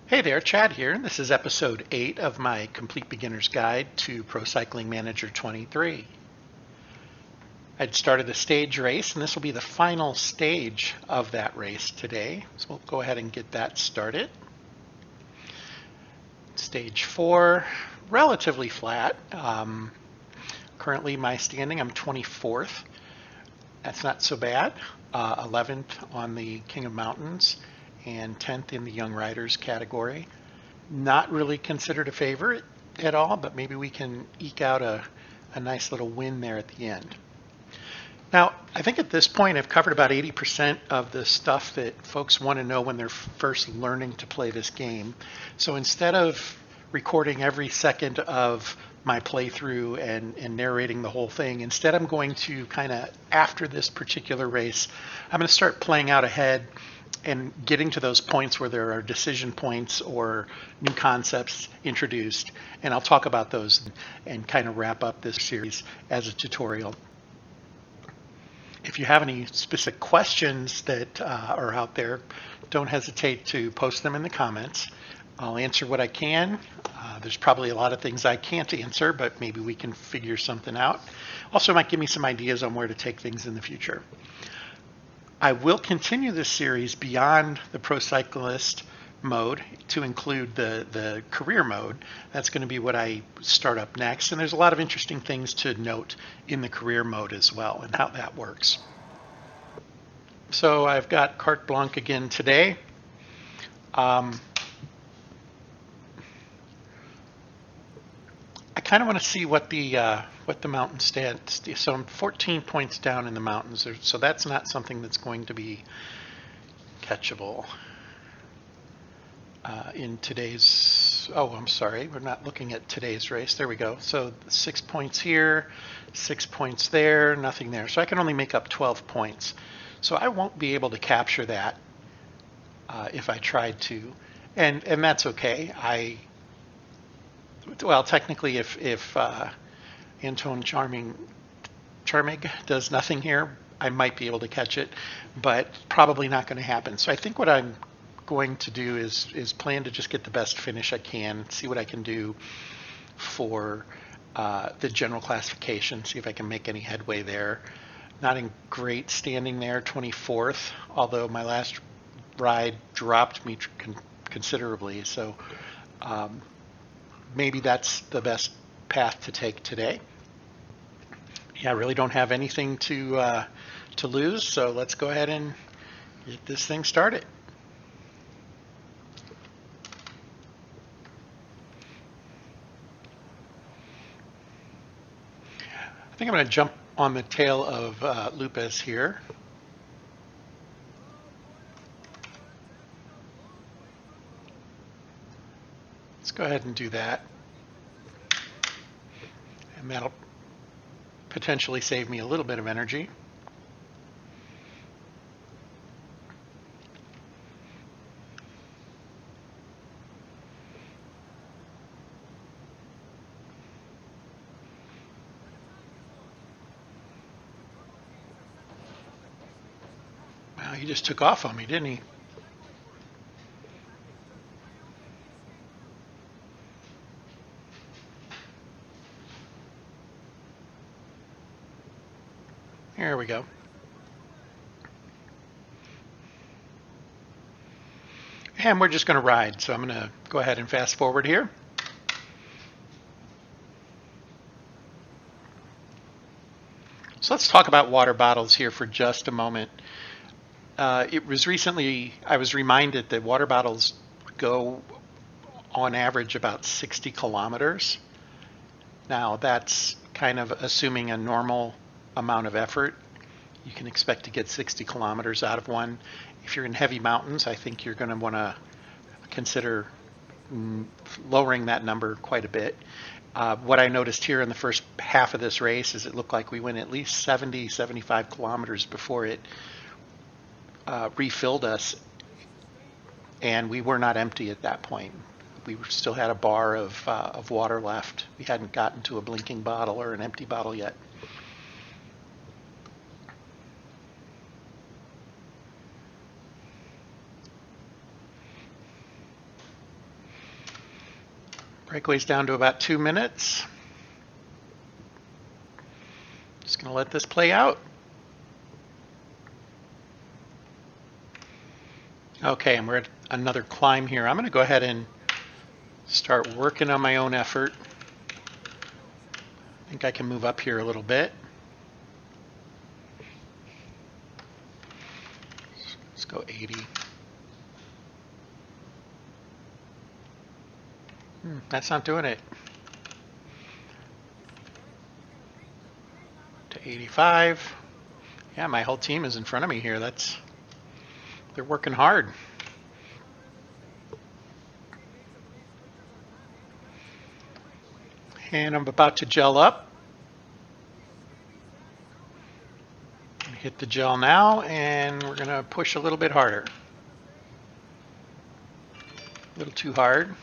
Hey there, Chad here. This is episode 8 of my Complete Beginner's Guide to Pro Cycling Manager 23. I'd started a stage race, and this will be the final stage of that race today. So we'll go ahead and get that started. Stage 4, relatively flat. Currently my standing, I'm 24th. That's not so bad. 11th on the King of Mountains and 10th in the Young Riders category. Not really considered a favorite at all, but maybe we can eke out a nice little win there at the end. Now, I think at this point I've covered about 80% of the stuff that folks want to know when they're first learning to play this game. So instead of recording every second of my playthrough and narrating the whole thing, instead I'm going to kind of, after this particular race, I'm going to start playing out ahead and getting to those points where there are decision points or new concepts introduced. And I'll talk about those and kind of wrap up this series as a tutorial. If you have any specific questions that are out there, don't hesitate to post them in the comments. I'll answer what I can. There's probably a lot of things I can't answer, but maybe we can figure something out. Also, it might give me some ideas on where to take things in the future. I will continue this series beyond the Pro Cyclist mode to include the career mode. That's going to be what I start up next. And there's a lot of interesting things to note in the career mode as well and how that works. So I've got carte blanche again today. I kind of want to see what the mountain stands. So I'm 14 points down in the mountains, so that's not something that's going to be catchable in today's. Oh, I'm sorry, we're not looking at today's race. There we go. So 6 points here, 6 points there, nothing there. So I can only make up 12 points. So I won't be able to capture that if I tried to, and that's okay. Well, technically, if Antoine Charmig does nothing here, I might be able to catch it, but probably not going to happen. So I think what I'm going to do is plan to just get the best finish I can, see what I can do for the general classification, see if I can make any headway there. Not in great standing there, 24th, although my last ride dropped me considerably. So maybe that's the best path to take today. Yeah, I really don't have anything to lose, so let's go ahead and get this thing started. I think I'm going to jump on the tail of Lupez here. Let's go ahead and do that. And that'll potentially save me a little bit of energy. Wow, he just took off on me, didn't he? There we go. And we're just going to ride, so I'm going to go ahead and fast forward here. So let's talk about water bottles here for just a moment. It was recently, I was reminded that water bottles go on average about 60 kilometers. Now that's kind of assuming a normal amount of effort. You can expect to get 60 kilometers out of one. If you're in heavy mountains, I think you're going to want to consider lowering that number quite a bit. What I noticed here in the first half of this race is it looked like we went at least 70, 75 kilometers before it refilled us, and we were not empty at that point. We still had a bar of water left. We hadn't gotten to a blinking bottle or an empty bottle yet. Breakaway's down to about 2 minutes. Just going to let this play out. Okay, and we're at another climb here. I'm going to go ahead and start working on my own effort. I think I can move up here a little bit. Let's go 80. That's not doing it. To 85. Yeah, my whole team is in front of me here. They're working hard. And I'm about to gel up. Hit the gel now, and we're going to push a little bit harder. A little too hard.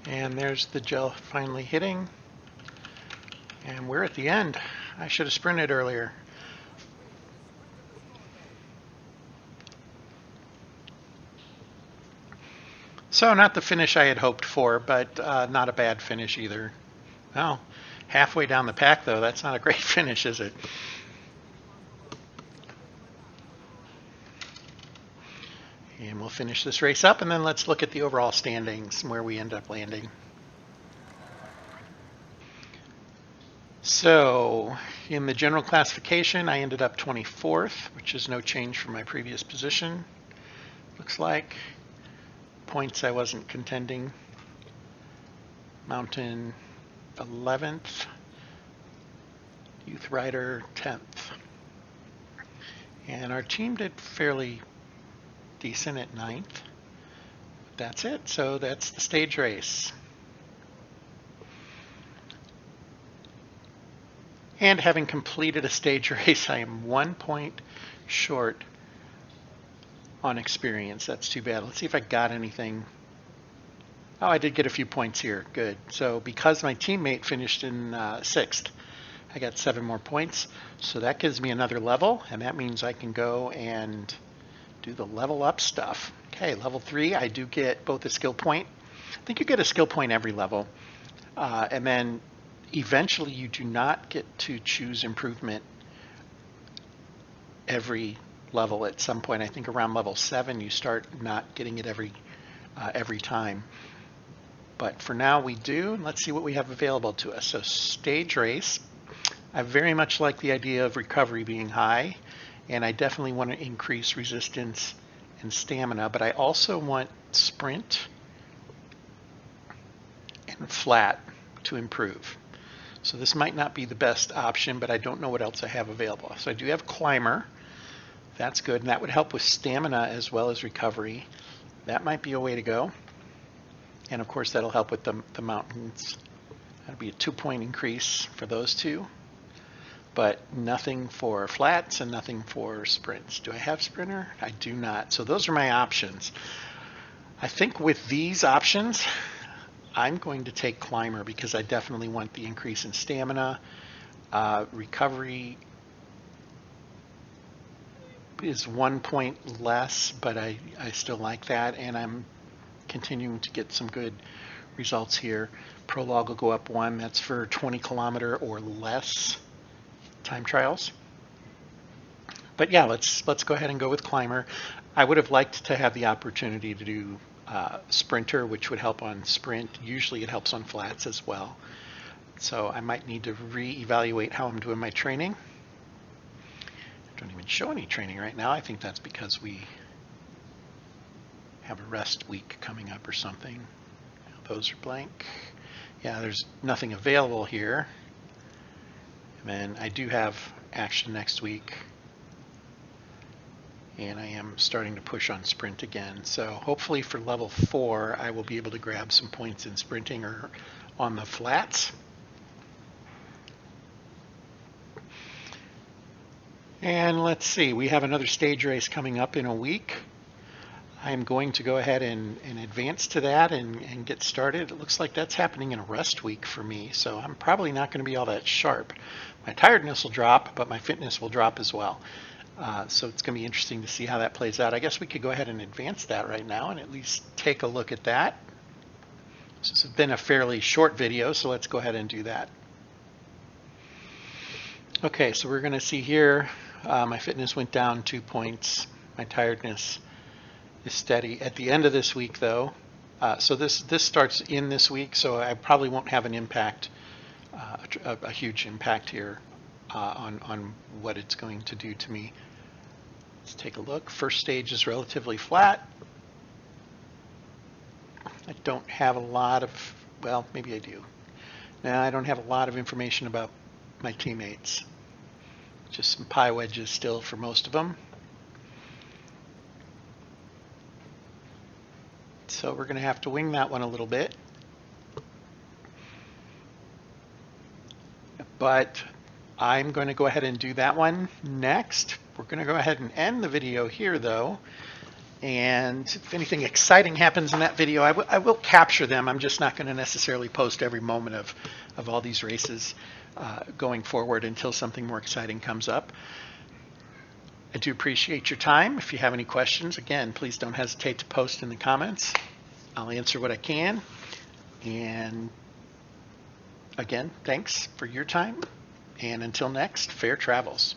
And there's the gel finally hitting. And we're at the end. I should have sprinted earlier. So not the finish I had hoped for, but not a bad finish either. Well, halfway down the pack though, that's not a great finish, is it? And we'll finish this race up, and then let's look at the overall standings and where we end up landing. So in the general classification, I ended up 24th, which is no change from my previous position. Looks like points I wasn't contending. Mountain 11th, Youth Rider 10th. And our team did fairly decent at 9th. That's it. So that's the stage race. And having completed a stage race, I am 1 point short on experience. That's too bad. Let's see if I got anything. Oh, I did get a few points here. Good. So because my teammate finished in 6th, I got 7 more points. So that gives me another level, and that means I can go and do the level up stuff. Okay, level 3, I do get both a skill point. I think you get a skill point every level. And then eventually you do not get to choose improvement every level. At some point, I think around level 7, you start not getting it every time. But for now we do. Let's see what we have available to us. So stage race, I very much like the idea of recovery being high, and I definitely want to increase resistance and stamina, but I also want sprint and flat to improve. So this might not be the best option, but I don't know what else I have available. So I do have climber. That's good, and that would help with stamina as well as recovery. That might be a way to go. And of course that'll help with the mountains. That'll be a 2-point increase for those two, but nothing for flats and nothing for sprints. Do I have sprinter? I do not. So those are my options. I think with these options, I'm going to take climber because I definitely want the increase in stamina. Recovery is 1 point less, but I still like that, and I'm continuing to get some good results here. Prologue will go up 1. That's for 20 kilometer or less time trials. But yeah, let's go ahead and go with climber. I would have liked to have the opportunity to do sprinter, which would help on sprint. Usually it helps on flats as well. So I might need to reevaluate how I'm doing my training. I don't even show any training right now. I think that's because we have a rest week coming up or something. Those are blank. Yeah, there's nothing available here. And then I do have action next week. And I am starting to push on sprint again. So hopefully for level 4, I will be able to grab some points in sprinting or on the flats. And let's see, we have another stage race coming up in a week. I am going to go ahead and advance to that and get started. It looks like that's happening in a rest week for me, so I'm probably not going to be all that sharp. My tiredness will drop, but my fitness will drop as well. So it's going to be interesting to see how that plays out. I guess we could go ahead and advance that right now and at least take a look at that. This has been a fairly short video, so let's go ahead and do that. Okay, so we're going to see here my fitness went down 2 points. My tiredness is steady. At the end of this week, though, so this starts in this week, so I probably won't have an impact, a huge impact here on what it's going to do to me. Let's take a look. First stage is relatively flat. I don't have a lot of, well, maybe I do. Now I don't have a lot of information about my teammates. Just some pie wedges still for most of them. So we're going to have to wing that one a little bit. But I'm going to go ahead and do that one next. We're going to go ahead and end the video here, though. And if anything exciting happens in that video, I will capture them. I'm just not going to necessarily post every moment of all these races going forward until something more exciting comes up. I do appreciate your time. If you have any questions, again, please don't hesitate to post in the comments. I'll answer what I can. And again, thanks for your time. And until next, fair travels.